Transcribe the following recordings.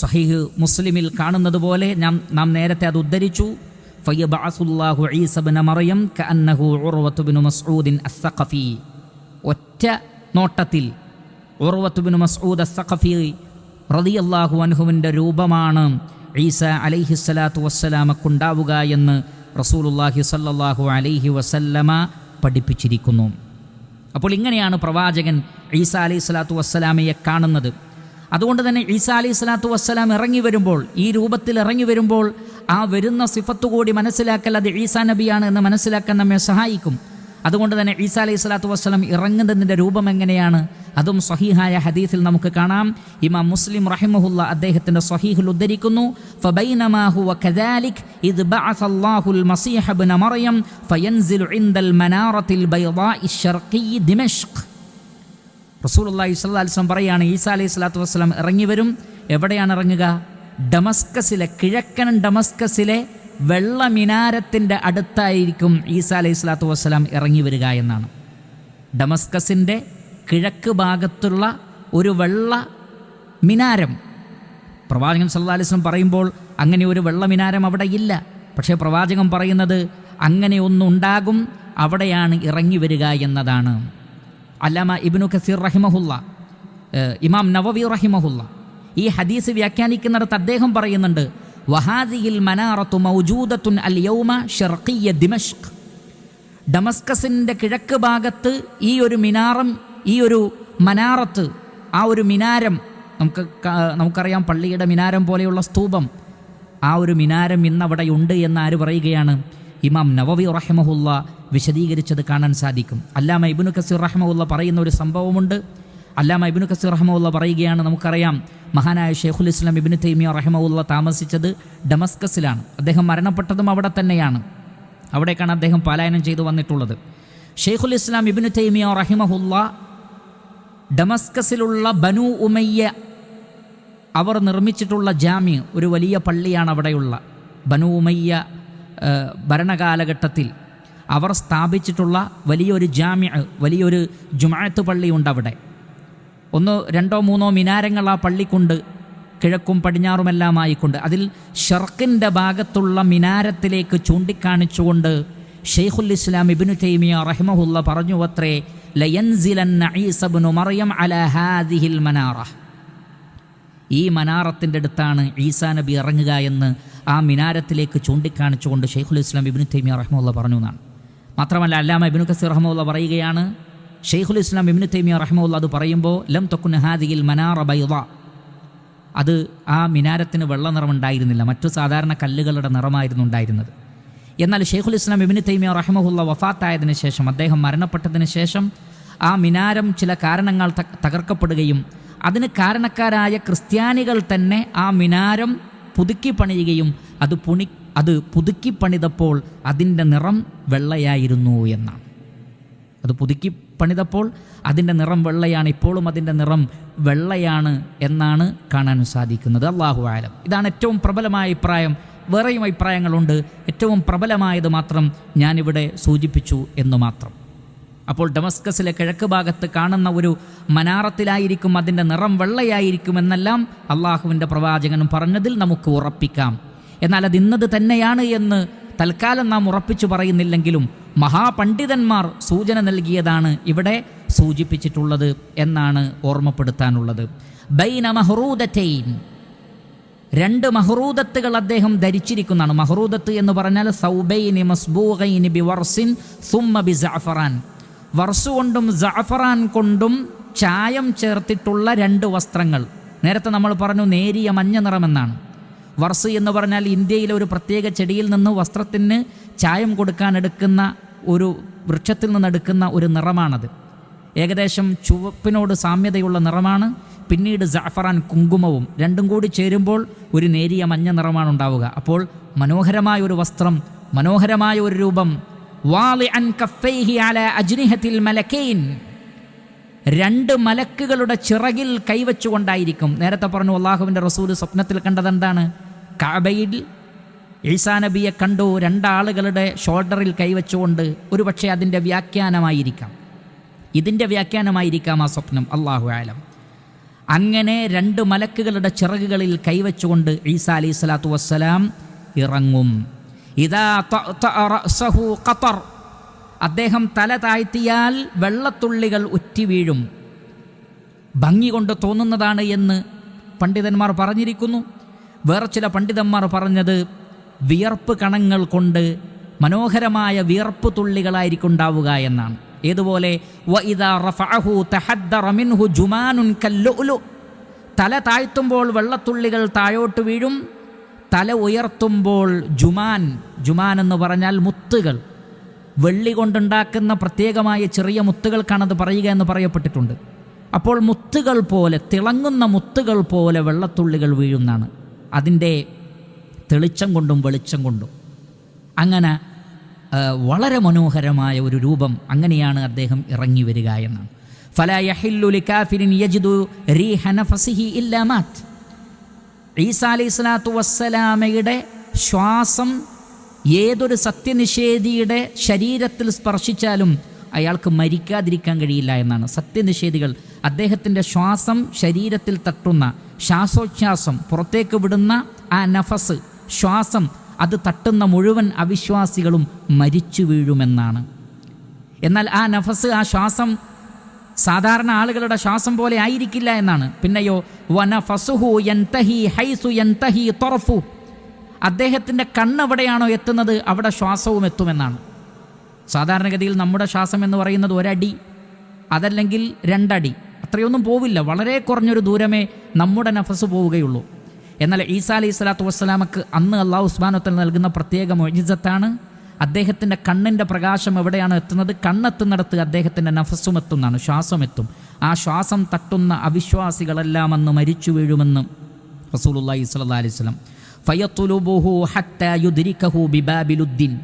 സഹീഹ് മുസ്ലിമിൽ കാണുന്നത് പോലെ നാം നേരത്തെ അത് ഉദ്ധരിച്ചു. ഫയബഅസുല്ലാഹു ഈസ ഇബ്ന മറിയം കഅന്നഹു ഉർവത്ത് ഇബ്നു മസ്ഊദ് അസ്സഖഫി. ഒറ്റ നോട്ടത്തിൽ ഉർവത്ത് ഇബ്നു മസ്ഊദ് അസ്സഖഫി റളിയല്ലാഹു അൻഹുവിൻ്റെ രൂപമാണ് ഈസ അലൈഹിസ്സലാത്തു വസ്സലാമക്കുണ്ടാവുക എന്ന് റസൂലുള്ളാഹി സ്വല്ലല്ലാഹു അലൈഹി വസല്ലമ പഠിപ്പിച്ചിരിക്കുന്നു. അപ്പോൾ ഇങ്ങനെയാണ് പ്രവാചകൻ ഈസ അലൈഹിസ്സലാത്തു വസ്സലാമയെ കാണുന്നത്. അതുകൊണ്ട് തന്നെ ഈസ അലൈഹിസ്സലാത്തു വസ്സലാം ഇറങ്ങി വരുമ്പോൾ, ഈ രൂപത്തിൽ ഇറങ്ങി വരുമ്പോൾ ആ വരുന്ന സിഫത്ത് കൂടി മനസ്സിലാക്കൽ, അത് ഈസാ നബിയാണ് എന്ന് മനസ്സിലാക്കാൻ നമ്മെ സഹായിക്കും. അതുകൊണ്ട് തന്നെ ഈസ അലൈഹിസ്സലാത്തു വസ്സലാം ഇറങ്ങുന്നതിൻ്റെ രൂപം എങ്ങനെയാണ്, അതും സ്വഹീഹായ ഹദീസിൽ നമുക്ക് കാണാം. ഇമാം മുസ്ലിം റഹിമഹുല്ല അദ്ദേഹത്തിൻ്റെ സ്വഹീഹിൽ ഉദ്ധരിക്കുന്നു, ഫബൈനമാ ഹുവ കദാലിക് ഇദ് ബഅസല്ലാഹുൽ മസീഹ ഇബ്ന മറിയം ഫയൻസിലു ഇൻദൽ മനാറത്തിൽ ബൈദാഇ ശർഖി ദിമഷ്ക്. റസൂലുള്ളാഹി സ്വല്ലല്ലാഹു അലൈഹി വസല്ലം പറയാണ്, ഈസാ അലൈഹിസ്സലാത്തു വസ്സലാം ഇറങ്ങി വരും. എവിടെയാണ് ഇറങ്ങുക? ഡമസ്കസിലെ, കിഴക്കൻ ഡമസ്കസിലെ വെള്ള മിനാരത്തിൻ്റെ അടുത്തായിരിക്കും ഈസാ അലൈഹിസ്സലാത്തു വസ്സലാം ഇറങ്ങി വരിക എന്നാണ്. ഡമസ്കസിൻ്റെ കിഴക്ക് ഭാഗത്തുള്ള ഒരു വെള്ള മിനാരം. പ്രവാചകൻ സല്ലല്ലാഹു അലൈഹി വസല്ലം പറയുമ്പോൾ അങ്ങനെ ഒരു വെള്ള മിനാരം അവിടെ ഇല്ല. പക്ഷേ പ്രവാചകൻ പറയുന്നത് അങ്ങനെ ഒന്നുണ്ടാകും, അവിടെയാണ് ഇറങ്ങി വരിക എന്നതാണ്. അല്ലാമ ഇബ്നു കസീർ റഹിമഹുല്ല, ഇമാം നവവി റഹിമഹുല്ല ഈ ഹദീസ് വ്യാഖ്യാനിക്കുന്നിടത്ത് അദ്ദേഹം പറയുന്നുണ്ട്, വഹാദിഹിൽ മനാറത്തു മൗജൂദത്തുൻ അൽ യൗമ ശർഖിയ ദിമഷ്ക്. ഡമസ്കസിൻ്റെ കിഴക്ക് ഭാഗത്ത് ഈ ഒരു മിനാരം, ഈ ഒരു മനാറത്ത്, ആ ഒരു മിനാരം, നമുക്കറിയാം പള്ളിയുടെ മിനാരം പോലെയുള്ള സ്തൂപം, ആ ഒരു മിനാരം ഇന്നവിടെ ഉണ്ട് എന്ന് ആര് പറയുകയാണ്? ഇമാം നവവി റഹിമഹുല്ല വിശദീകരിച്ചത് കാണാൻ സാധിക്കും. അല്ലാമ ഇബ്നു കസീർ റഹിമഹുല്ല പറയുന്ന ഒരു സംഭവമുണ്ട്. അല്ലാമ ഇബ്നു കസീർ റഹിമഹുല്ല പറയുകയാണ്, നമുക്കറിയാം മഹാനായ ഷെയ്ഖുൽ ഇസ്ലാം ഇബ്നു തൈമിയ റഹിമഹുല്ല താമസിച്ചത് ഡമസ്കസിലാണ്. അദ്ദേഹം മരണപ്പെട്ടതും അവിടെ തന്നെയാണ്. അവിടേക്കാണ് അദ്ദേഹം പലായനം ചെയ്തു വന്നിട്ടുള്ളത്. ഷെയ്ഖുൽ ഇസ്ലാം ഇബ്നു തൈമിയ റഹിമഹുല്ല ഡമസ്കസിലുള്ള ബനു ഉമയ്യ അവർ നിർമ്മിച്ചിട്ടുള്ള ജാമ്യ, ഒരു വലിയ പള്ളിയാണ് അവിടെയുള്ള. ബനു ഉമയ്യ ഭരണകാലഘട്ടത്തിൽ അവർ സ്ഥാപിച്ചിട്ടുള്ള വലിയൊരു ജാമ്യ, വലിയൊരു ജുമാഅത്ത് പള്ളിയുണ്ട് അവിടെ. 1, 2, 3 മിനാരങ്ങൾ ആ പള്ളിക്കുണ്ട്, കിഴക്കും പടിഞ്ഞാറുമെല്ലാമായിക്കൊണ്ട്. അതിൽ ഷർക്കിൻ്റെ ഭാഗത്തുള്ള മിനാരത്തിലേക്ക് ചൂണ്ടിക്കാണിച്ചുകൊണ്ട് ഷെയ്ഖുൽ ഇസ്ലാം ഇബ്നു തൈമിയ റഹിമഹുല്ല പറഞ്ഞു അത്രേ, ലയൻസിലന്ന ഈസ ഇബ്നു മറിയം അലാ ഹാദിഹിൽ മനാറ. ഈ മനാറത്തിൻ്റെ അടുത്താണ് ഈസാ നബി ഇറങ്ങുക എന്ന് ആ മിനാരത്തിലേക്ക് ചൂണ്ടിക്കാണിച്ചുകൊണ്ട് ഷെയ്ഖുൽ ഇസ്ലാം ഇബ്നു തൈമിയ റഹിമഹുല്ല പറഞ്ഞു എന്നാണ്. മാത്രമല്ല അല്ലാമ ഇബ്നു കസീർ റഹിമഹുല്ല പറയുകയാണ്, ഷെയ്ഖുൽ ഇസ്ലാം ഇബ്നു തൈമിയ റഹിമഹുല്ല അത് പറയുമ്പോൾ ലം തകുൻ ഹാദിഹിൽ മനാറ ബൈദ, അത് ആ മിനാരത്തിന് വെള്ള നിറമുണ്ടായിരുന്നില്ല, മറ്റു സാധാരണ കല്ലുകളുടെ നിറമായിരുന്നു ഉണ്ടായിരുന്നത്. എന്നാൽ ഷെയ്ഖുൽ ഇസ്ലാം ഇബ്നു തൈമിയ റഹിമഹുല്ല വഫാത്തായതിനു ശേഷം, അദ്ദേഹം മരണപ്പെട്ടതിന് ശേഷം ആ മിനാരം ചില കാരണങ്ങൾ തകർക്കപ്പെടുകയും അതിന് കാരണക്കാരായ ക്രിസ്ത്യാനികൾ തന്നെ ആ മിനാരം പുതുക്കി പണിയുകയും അത് പുതുക്കി പണിതപ്പോൾ അതിൻ്റെ നിറം വെള്ളയായിരുന്നു എന്നാണ്. അത് പുതുക്കി പണിതപ്പോൾ അതിൻ്റെ നിറം വെള്ളയാണ്, ഇപ്പോഴും അതിൻ്റെ നിറം വെള്ളയാണ് എന്നാണ് കാണാൻ സാധിക്കുന്നത്. അല്ലാഹു ആലം. ഇതാണ് ഏറ്റവും പ്രബലമായ അഭിപ്രായം. വേറെയും അഭിപ്രായങ്ങളുണ്ട്, ഏറ്റവും പ്രബലമായത് മാത്രം ഞാനിവിടെ സൂചിപ്പിച്ചു എന്ന് മാത്രം. അപ്പോൾ ഡമസ്കസിലെ കിഴക്ക് ഭാഗത്ത് കാണുന്ന ഒരു മനാറത്തിലായിരിക്കും അതിൻ്റെ നിറം വെള്ളയായിരിക്കുമെന്നെല്ലാം അള്ളാഹുവിൻ്റെ പ്രവാചകനും പറഞ്ഞതിൽ നമുക്ക് ഉറപ്പിക്കാം. എന്നാൽ അത് ഇന്നത് തന്നെയാണ് എന്ന് തൽക്കാലം നാം ഉറപ്പിച്ചു പറയുന്നില്ലെങ്കിലും മഹാപണ്ഡിതന്മാർ സൂചന നൽകിയതാണ് ഇവിടെ സൂചിപ്പിച്ചിട്ടുള്ളത് എന്നാണ് ഓർമ്മപ്പെടുത്താനുള്ളത്. ബൈന മഹ്റൂദത്തൈൻ, 2 മഹ്റൂദത്തുകൾ അദ്ദേഹം ധരിച്ചിരിക്കുന്നതാണ്. മഹ്റൂദത്ത് എന്ന് പറഞ്ഞാൽ സൗബൈനി മസ്ബൂഗൈനി ബിവർസിൻ സുമ്മ ബിസഅഫറാൻ, വർസുകൊണ്ടും ജഅഫറാൻ കൊണ്ടും ചായം ചേർത്തിട്ടുള്ള 2 വസ്ത്രങ്ങൾ. നേരത്തെ നമ്മൾ പറഞ്ഞു നേരിയ മഞ്ഞ നിറമെന്നാണ്. വർസ് എന്ന് പറഞ്ഞാൽ ഇന്ത്യയിലെ ഒരു പ്രത്യേക ചെടിയിൽ നിന്ന് വസ്ത്രത്തിന് ചായം കൊടുക്കാൻ എടുക്കുന്ന ഒരു വൃക്ഷത്തിൽ നിന്നെടുക്കുന്ന ഒരു നിറമാണത്. ഏകദേശം ചുവപ്പിനോട് സാമ്യതയുള്ള നിറമാണ്. പിന്നീട് ജഅഫറാൻ, കുങ്കുമവും, രണ്ടും കൂടി ചേരുമ്പോൾ ഒരു നേരിയ മഞ്ഞ നിറമാണ് ഉണ്ടാവുക. അപ്പോൾ മനോഹരമായ ഒരു വസ്ത്രം, മനോഹരമായ ഒരു രൂപം. വാളിഅൻ കഫൈഹി അലാ അജ്നിഹത്തിൽ മലക്കൈൻ, 2 മലക്കുകളുടെ ചിറകിൽ കൈവച്ചുകൊണ്ടായിരിക്കും. നേരത്തെ പറഞ്ഞു അള്ളാഹുവിൻ്റെ റസൂൽ സ്വപ്നത്തിൽ കണ്ടതെന്താണ്? കഅബയിൽ ഈസാ നബിയെ കണ്ടു, 2 ആളുകളുടെ ഷോൾഡറിൽ കൈവച്ചുകൊണ്ട്. ഒരുപക്ഷെ അതിൻ്റെ വ്യാഖ്യാനമായിരിക്കാം, ഇതിൻ്റെ വ്യാഖ്യാനമായിരിക്കാം ആ സ്വപ്നം, അല്ലാഹു ആലം. അങ്ങനെ 2 മലക്കുകളുടെ ചിറകുകളിൽ കൈവച്ചുകൊണ്ട് ഈസാ അലൈഹി സ്വലാത്തു വസ്സലാം ഇറങ്ങും. ഇദാ തഅതഅ റഅസഹു ഖതർ, അദ്ദേഹം തല താഴ്ത്തിയാൽ വെള്ളത്തുള്ളികൾ ഉറ്റി വീഴും. ഭംഗി കൊണ്ട് തോന്നുന്നതാണ് എന്ന് പണ്ഡിതന്മാർ പറഞ്ഞിരിക്കുന്നു. വേറെ ചില പണ്ഡിതന്മാർ പറഞ്ഞത് വിയർപ്പ് കണങ്ങൾ കൊണ്ട് മനോഹരമായ വിയർപ്പ് തുള്ളികളായിരിക്കും ഉണ്ടാവുക എന്നാണ്. ഏതുപോലെ വഇദാ റഫഅഹു തഹദ്ദറ മിൻഹു ജുമാനുൻ കല്ലുഉലു, തല താഴ്ത്തുമ്പോൾ വെള്ളത്തുള്ളികൾ താഴോട്ട് വീഴും, തല ഉയർത്തുമ്പോൾ ജുമാൻ എന്ന് പറഞ്ഞാൽ മുത്തുകൾ, വെള്ളി കൊണ്ടുണ്ടാക്കുന്ന പ്രത്യേകമായ ചെറിയ മുത്തുകൾക്കാണത് പറയുക എന്ന് പറയപ്പെട്ടിട്ടുണ്ട്. അപ്പോൾ മുത്തുകൾ പോലെ, തിളങ്ങുന്ന മുത്തുകൾ പോലെ വെള്ളത്തുള്ളികൾ വീഴുന്നതാണ്, അതിൻ്റെ തെളിച്ചം കൊണ്ടും വെളിച്ചം കൊണ്ടും. അങ്ങനെ വളരെ മനോഹരമായ ഒരു രൂപം, അങ്ങനെയാണ് അദ്ദേഹം ഇറങ്ങി വരിക എന്നാണ്. ഫലാ യഹില്ലു ലികാഫിരിൻ യജിദു റീഹ നഫസിഹി ഇല്ലാ മാത്. ഈസാ അലൈഹി സ്വലാത്തു വസ്സലാമയുടെ ശ്വാസം ഏതൊരു സത്യനിഷേധിയുടെ ശരീരത്തിൽ സ്പർശിച്ചാലും അയാൾക്ക് മരിക്കാതിരിക്കാൻ കഴിയില്ല എന്നാണ്. സത്യനിഷേധികൾ അദ്ദേഹത്തിൻ്റെ ശ്വാസം ശരീരത്തിൽ തട്ടുന്ന, ശ്വാസോച്ഛ്വാസം പുറത്തേക്ക് വിടുന്ന ആ നഫസ്, ശ്വാസം, അത് തട്ടുന്ന മുഴുവൻ അവിശ്വാസികളും മരിച്ചു വീഴുമെന്നാണ്. എന്നാൽ ആ നഫസ്, ആ ശ്വാസം സാധാരണ ആളുകളുടെ ശ്വാസം പോലെ ആയിരിക്കില്ല എന്നാണ്. പിന്നെയോ വനഫസുഹു യൻതഹി ഹൈസു യൻതഹി ത്വറഫു, അദ്ദേഹത്തിൻ്റെ കണ്ണെവിടെയാണോ എത്തുന്നത് അവിടെ ശ്വാസവും എത്തുമെന്നാണ്. സാധാരണഗതിയിൽ നമ്മുടെ ശ്വാസം എന്ന് പറയുന്നത് 1 അടി, അതല്ലെങ്കിൽ 2 അടി, അത്രയൊന്നും പോവില്ല. വളരെ കുറഞ്ഞൊരു ദൂരമേ നമ്മുടെ നഫസ് പോവുകയുള്ളൂ. എന്നാൽ ഈസാ അലൈഹി സ്വലാത്തു വസ്സലാമക്ക് അന്ന് അള്ളാഹു സുബ്ഹാനഹു വ തആല നൽകുന്ന പ്രത്യേക മുഅ്ജിസത്താണ്, അദ്ദേഹത്തിൻ്റെ കണ്ണിൻ്റെ പ്രകാശം എവിടെയാണ് എത്തുന്നത്, കണ്ണെത്തുന്നിടത്ത് അദ്ദേഹത്തിൻ്റെ നഫസും എത്തുന്നതാണ്, ശ്വാസം എത്തും. ആ ശ്വാസം തട്ടുന്ന അവിശ്വാസികളെല്ലാം അന്ന് മരിച്ചു വീഴുമെന്ന് റസൂലുള്ളാഹി സ്വല്ലല്ലാഹു അലൈഹി വസല്ലം. ഫയത്ലുബുഹു ഹത്താ യുദ്രികഹു ബിബാബിലുദ്ദീൻ.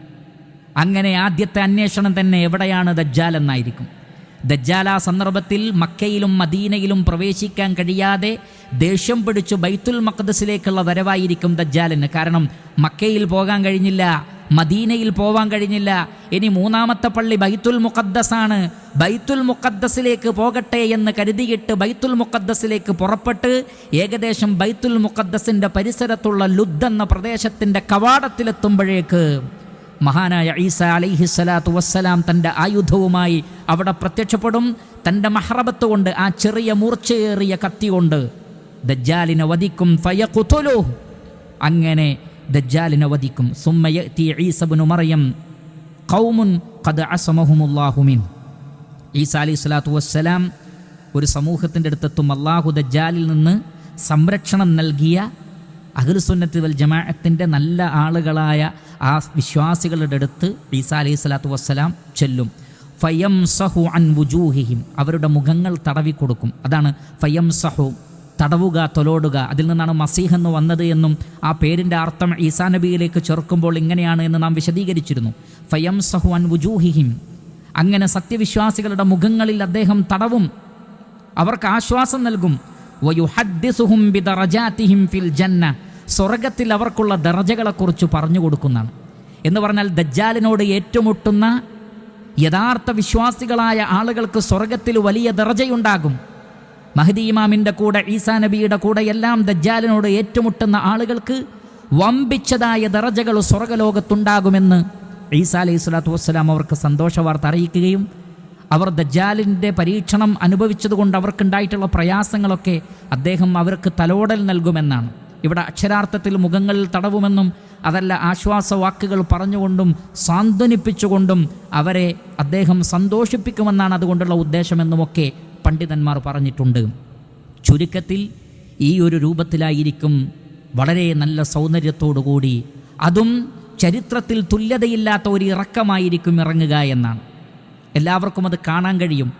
അങ്ങനെ ആദ്യത്തെ അന്വേഷണം തന്നെ എവിടെയാണ് ദജ്ജാൽ എന്നായിരിക്കും. ദജ്ജാൽ ആ സന്ദർഭത്തിൽ മക്കയിലും മദീനയിലും പ്രവേശിക്കാൻ കഴിയാതെ ദേഷ്യം പിടിച്ചു ബൈത്തുൽ മഖ്ദസിലേക്കുള്ള വരവായിരിക്കും ദജ്ജാലിന്. കാരണം മക്കയിൽ പോകാൻ കഴിഞ്ഞില്ല, മദീനയിൽ പോകാൻ കഴിഞ്ഞില്ല. ഇനി 3ാമത്തെ പള്ളി ബൈത്തുൽ മുഖദ്ദസാണ്, ബൈത്തുൽ മുഖദ്ദസിലേക്ക് പോകട്ടെ എന്ന് കരുതിയിട്ട് ബൈത്തുൽ മുഖദ്ദസിലേക്ക് പുറപ്പെട്ട് ഏകദേശം ബൈത്തുൽ മുഖദ്ദസിൻ്റെ പരിസരത്തുള്ള ലുദ് എന്ന പ്രദേശത്തിൻ്റെ കവാടത്തിലെത്തുമ്പോഴേക്ക് മഹാനായ ഈസാ അലൈഹി സ്വലാത്തു വസ്സലാം തൻ്റെ ആയുധവുമായി അവിടെ പ്രത്യക്ഷപ്പെടും. തൻ്റെ മഹ്റബത്ത് കൊണ്ട്, ആ ചെറിയ മൂർച്ചയേറിയ കത്തി കൊണ്ട് ദജ്ജാലിനെ വധിക്കും. ഫയഖ്തുലുഹു, അങ്ങനെ ദജ്ജാലിനെ വധിക്കും. സുമ്മ യഅതി ഈസ ഇബ്നു മറിയം ഖൗമുൻ ഖദ് അസമഹുമുല്ലാഹു മിൻ. ഈസാ അലൈഹി സ്വലാത്തു വസ്സലാം ഒരു സമൂഹത്തിൻ്റെ അടുത്തെത്തും. അല്ലാഹു ദജ്ജാലിൽ നിന്ന് സംരക്ഷണം നൽകിയ അഹ്ലുസുന്നത്ത് വൽ ജമാഅത്തിൻ്റെ നല്ല ആളുകളായ ആ വിശ്വാസികളുടെ അടുത്ത് ഈസാ അലൈഹി സ്വലാത്തു വസ്സലാം ചെല്ലും. ഫയംസഹു അൻ വുജൂഹിഹിം, അവരുടെ മുഖങ്ങൾ തടവി കൊടുക്കും. അതാണ് ഫയംസഹു, തടവുക, തൊലോടുക. അതിൽ നിന്നാണ് മസീഹ് എന്ന് വന്നത് എന്നും ആ പേരിൻ്റെ അർത്ഥം ഈസാ നബിയിലേക്ക് ചേർക്കുമ്പോൾ ഇങ്ങനെയാണ് എന്ന് നാം വിശദീകരിച്ചിരുന്നു. ഫയംസഹു അൻ വുജൂഹിഹിം, അങ്ങനെ സത്യവിശ്വാസികളുടെ മുഖങ്ങളിൽ അദ്ദേഹം തടവും, അവർക്ക് ആശ്വാസം നൽകും. വയുഹദ്ദിസുഹും ബിദറജാതിഹിം ഫിൽ ജന്ന, സ്വർഗത്തിൽ അവർക്കുള്ള ദറജകളെക്കുറിച്ച് പറഞ്ഞു കൊടുക്കുന്നതാണ്. എന്ന് പറഞ്ഞാൽ ദജ്ജാലിനോട് ഏറ്റുമുട്ടുന്ന യഥാർത്ഥ വിശ്വാസികളായ ആളുകൾക്ക് സ്വർഗത്തിൽ വലിയ ദറജയുണ്ടാകും. മഹ്ദി ഇമാമിൻ്റെ കൂടെ, ഈസാ നബിയുടെ കൂടെ എല്ലാം ദജ്ജാലിനോട് ഏറ്റുമുട്ടുന്ന ആളുകൾക്ക് വമ്പിച്ചതായ ദറജകൾ സ്വർഗലോകത്തുണ്ടാകുമെന്ന് ഈസാ അലൈഹി സ്വലാത്തു വസ്സലാം അവർക്ക് സന്തോഷ വാർത്ത അറിയിക്കുകയും അവർ ദജ്ജാലിൻ്റെ പരീക്ഷണം അനുഭവിച്ചതുകൊണ്ട് അവർക്കുണ്ടായിട്ടുള്ള പ്രയാസങ്ങളൊക്കെ അദ്ദേഹം അവർക്ക് തലോടൽ നൽകുമെന്നാണ്. ഇവിടെ അക്ഷരാർത്ഥത്തിൽ മുഖങ്ങളിൽ തടവുമെന്നും അതല്ല, ആശ്വാസവാക്കുകൾ പറഞ്ഞുകൊണ്ടും സാന്ത്വനിപ്പിച്ചുകൊണ്ടും അവരെ അദ്ദേഹം സന്തോഷിപ്പിക്കുമെന്നാണ് അതുകൊണ്ടുള്ള ഉദ്ദേശമെന്നുമൊക്കെ പണ്ഡിതന്മാർ പറഞ്ഞിട്ടുണ്ട്. ചുരുക്കത്തിൽ ഈ ഒരു രൂപത്തിലായിരിക്കും വളരെ നല്ല സൗന്ദര്യത്തോടുകൂടി, അതും ചരിത്രത്തിൽ തുല്യതയില്ലാത്ത ഒരു ഇറക്കമായിരിക്കും ഇറങ്ങുക എന്നാണ്. എല്ലാവർക്കും അത് കാണാൻ കഴിയും.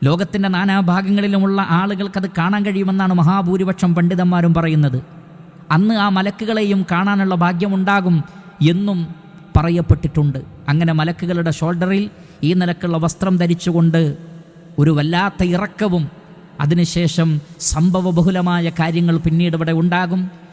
ലോകത്തിൻ്റെ നാനാഭാഗങ്ങളിലുമുള്ള ആളുകൾക്കത് കാണാൻ കഴിയുമെന്നാണ് മഹാഭൂരിപക്ഷം പണ്ഡിതന്മാരും പറയുന്നത്. അന്ന് ആ മലക്കുകളെയും കാണാനുള്ള ഭാഗ്യമുണ്ടാകും എന്നും പറയപ്പെട്ടിട്ടുണ്ട്. അങ്ങനെ മലക്കുകളുടെ ഷോൾഡറിൽ ഈ നിലക്കുള്ള വസ്ത്രം ധരിച്ചുകൊണ്ട് ഒരു വല്ലാത്ത ഇറക്കവും അതിനുശേഷം സംഭവബഹുലമായ കാര്യങ്ങൾ പിന്നീട് ഇവിടെ ഉണ്ടാകും.